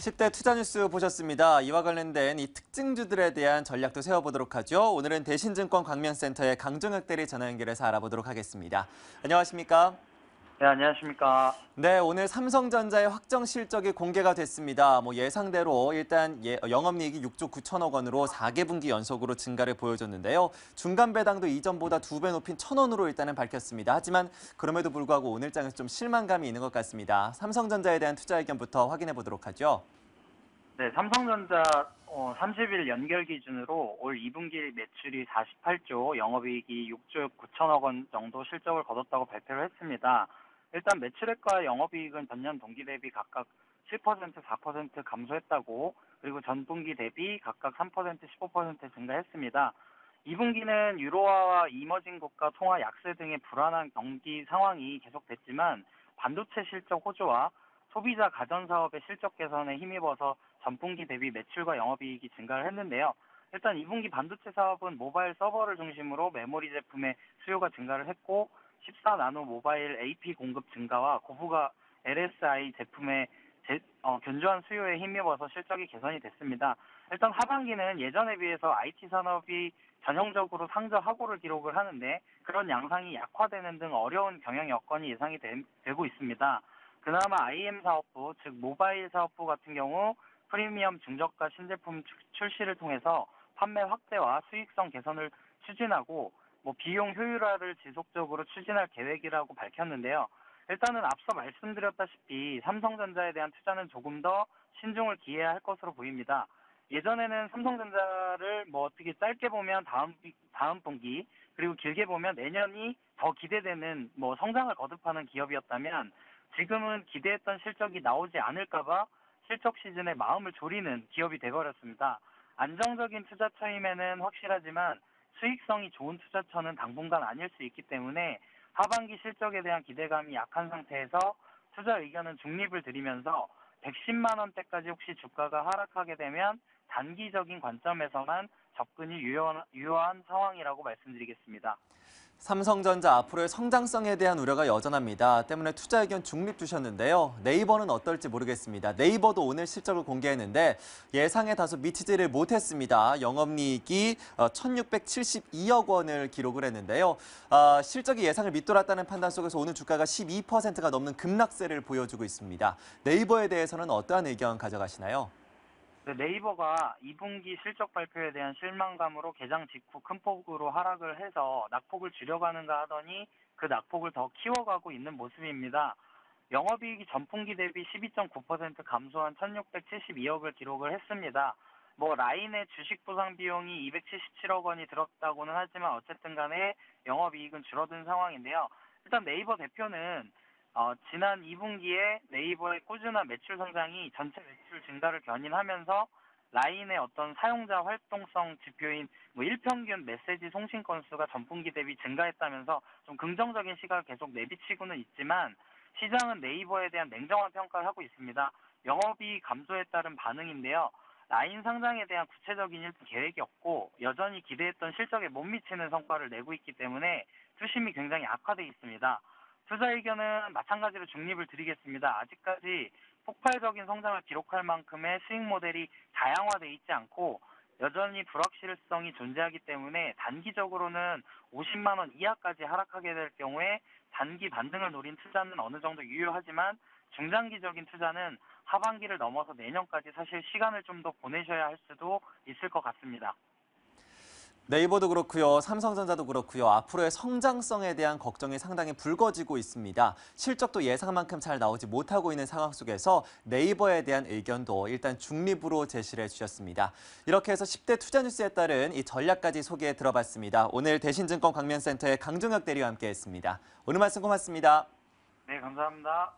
10대 투자 뉴스 보셨습니다. 이와 관련된 이 특징주들에 대한 전략도 세워보도록 하죠. 오늘은 대신증권 광면센터의 강종혁 대리 전화 연결해서 알아보도록 하겠습니다. 안녕하십니까? 네, 안녕하십니까. 네, 오늘 삼성전자의 확정 실적이 공개가 됐습니다. 예상대로 일단 영업이익이 6조 9천억 원으로 4개분기 연속으로 증가를 보여줬는데요. 중간 배당도 이전보다 2배 높인 1,000원으로 일단은 밝혔습니다. 하지만 그럼에도 불구하고 오늘장에서 좀 실망감이 있는 것 같습니다. 삼성전자에 대한 투자 의견부터 확인해 보도록 하죠. 네, 삼성전자 30일 연결 기준으로 올 2분기 매출이 48조, 영업이익이 6조 9천억 원 정도 실적을 거뒀다고 발표를 했습니다. 일단 매출액과 영업이익은 전년 동기 대비 각각 7%, 4% 감소했다고, 그리고 전분기 대비 각각 3%, 15% 증가했습니다. 2분기는 유로화와 이머징 국가 통화 약세 등의 불안한 경기 상황이 계속됐지만 반도체 실적 호조와 소비자 가전사업의 실적 개선에 힘입어서 전분기 대비 매출과 영업이익이 증가를 했는데요. 일단 2분기 반도체 사업은 모바일 서버를 중심으로 메모리 제품의 수요가 증가를 했고 14나노 모바일 AP 공급 증가와 고부가 LSI 제품의 견조한 수요에 힘입어서 실적이 개선이 됐습니다. 일단 하반기는 예전에 비해서 IT 산업이 전형적으로 상저하고를 기록을 하는데 그런 양상이 약화되는 등 어려운 경영 여건이 예상이 되고 있습니다. 그나마 IM 사업부, 즉 모바일 사업부 같은 경우 프리미엄 중저가 신제품 출시를 통해서 판매 확대와 수익성 개선을 추진하고 비용 효율화를 지속적으로 추진할 계획이라고 밝혔는데요. 일단은 앞서 말씀드렸다시피 삼성전자에 대한 투자는 조금 더 신중을 기해야 할 것으로 보입니다. 예전에는 삼성전자를 어떻게 짧게 보면 다음 분기 그리고 길게 보면 내년이 더 기대되는 성장을 거듭하는 기업이었다면 지금은 기대했던 실적이 나오지 않을까봐 실적 시즌에 마음을 졸이는 기업이 돼버렸습니다. 안정적인 투자처임에는 확실하지만 수익성이 좋은 투자처는 당분간 아닐 수 있기 때문에 하반기 실적에 대한 기대감이 약한 상태에서 투자 의견은 중립을 드리면서 110만 원대까지 혹시 주가가 하락하게 되면 단기적인 관점에서만 접근이 유효한 상황이라고 말씀드리겠습니다. 삼성전자 앞으로의 성장성에 대한 우려가 여전합니다. 때문에 투자 의견 중립 주셨는데요. 네이버는 어떨지 모르겠습니다. 네이버도 오늘 실적을 공개했는데 예상에 다소 미치지를 못했습니다. 영업이익이 1,672억 원을 기록을 했는데요. 실적이 예상을 밑돌았다는 판단 속에서 오늘 주가가 12%가 넘는 급락세를 보여주고 있습니다. 네이버에 대해서는 어떠한 의견 가져가시나요? 네, 네이버가 2분기 실적 발표에 대한 실망감으로 개장 직후 큰 폭으로 하락을 해서 낙폭을 줄여가는가 하더니 그 낙폭을 더 키워가고 있는 모습입니다. 영업이익이 전분기 대비 12.9% 감소한 1,672억을 기록을 했습니다. 라인의 주식 보상 비용이 277억 원이 들었다고는 하지만 어쨌든 간에 영업이익은 줄어든 상황인데요. 일단 네이버 대표는 지난 2분기에 네이버의 꾸준한 매출 성장이 전체 매출 증가를 견인하면서 라인의 어떤 사용자 활동성 지표인 일평균 메시지 송신 건수가 전분기 대비 증가했다면서 좀 긍정적인 시각을 계속 내비치고는 있지만 시장은 네이버에 대한 냉정한 평가를 하고 있습니다. 영업이익 감소에 따른 반응인데요. 라인 상장에 대한 구체적인 일부 계획이 없고 여전히 기대했던 실적에 못 미치는 성과를 내고 있기 때문에 투심이 굉장히 악화되어 있습니다. 투자 의견은 마찬가지로 중립을 드리겠습니다. 아직까지 폭발적인 성장을 기록할 만큼의 수익 모델이 다양화되어 있지 않고 여전히 불확실성이 존재하기 때문에 단기적으로는 50만 원 이하까지 하락하게 될 경우에 단기 반등을 노린 투자는 어느 정도 유효하지만 중장기적인 투자는 하반기를 넘어서 내년까지 사실 시간을 좀 더 보내셔야 할 수도 있을 것 같습니다. 네이버도 그렇고요. 삼성전자도 그렇고요. 앞으로의 성장성에 대한 걱정이 상당히 불거지고 있습니다. 실적도 예상만큼 잘 나오지 못하고 있는 상황 속에서 네이버에 대한 의견도 일단 중립으로 제시를 해주셨습니다. 이렇게 해서 10대 투자 뉴스에 따른 이 전략까지 소개해 들어봤습니다. 오늘 대신증권 광면센터의 강종혁 대리와 함께했습니다. 오늘 말씀 고맙습니다. 네, 감사합니다.